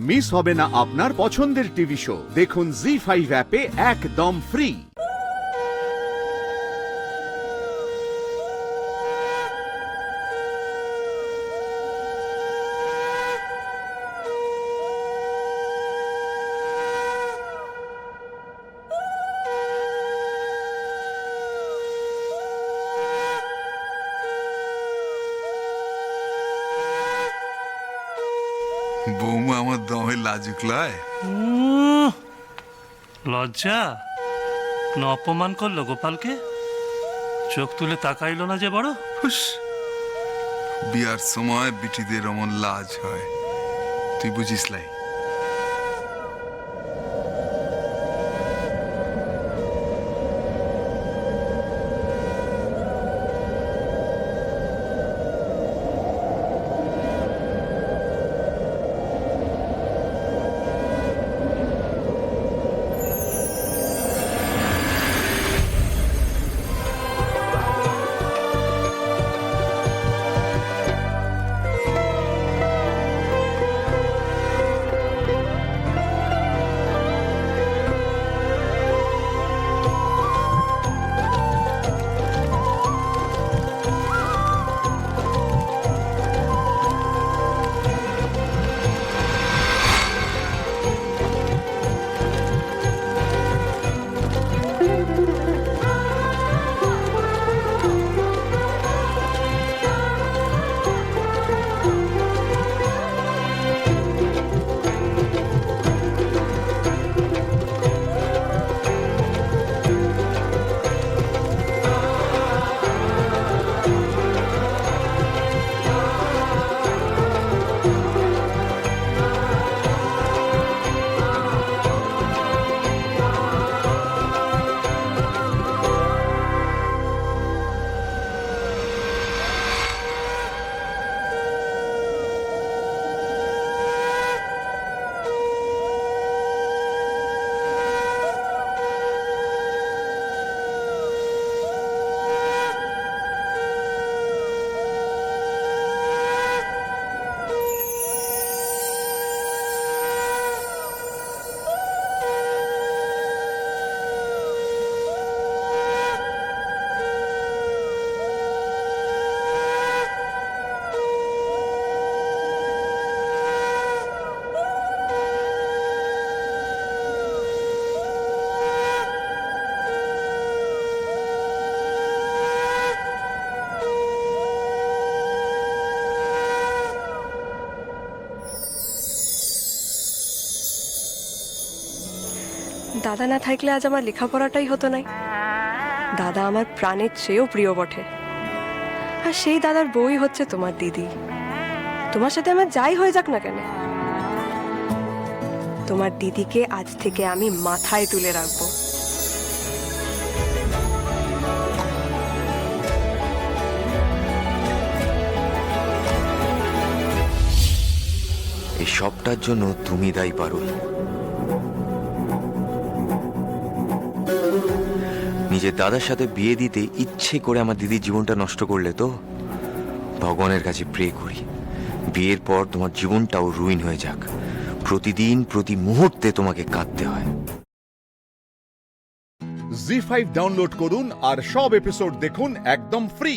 Miss হবে না আপনার পছন্দের টিভি শো। দেখুন জি5 অ্যাপে একদম ফ্রি। বৌমা আমার দমে লাজুক লয়। লজ্জা না অপমান করলো গোপালকে? চোখ তুলে তাকাইলো না যে বড়? হুস, বিয়ার সময় বিটিদের অমন লাজ হয়, তুই বুঝিস লাই। দাদা না থাকলে আজ আমার লেখাপড়াটাই হতো নাই। দাদা আমার প্রাণের চেয়েও প্রিয় বটে, আর সেই দাদার বই হচ্ছে তোমার দিদি। তোমার সাথে আমার যাই হয়ে যাক না কেন, তোমার দিদিকে আজ থেকে আমি মাথায় তুলে রাখবো। এই সবটার জন্য তুমি দায়ী পারুল। নিজের দাদার সাথে বিয়ে দিতে ইচ্ছে করে আমার দিদির জীবনটা নষ্ট করলে তো। ভগবানের কাছে প্রে করি বিয়ের পর তোমার জীবনটাও রুইন হয়ে যাক, প্রতিদিন প্রতি মুহূর্তে তোমাকে কাঁদতে হয়। জি5 ডাউনলোড করুন আর সব এপিসোড দেখুন একদম ফ্রি।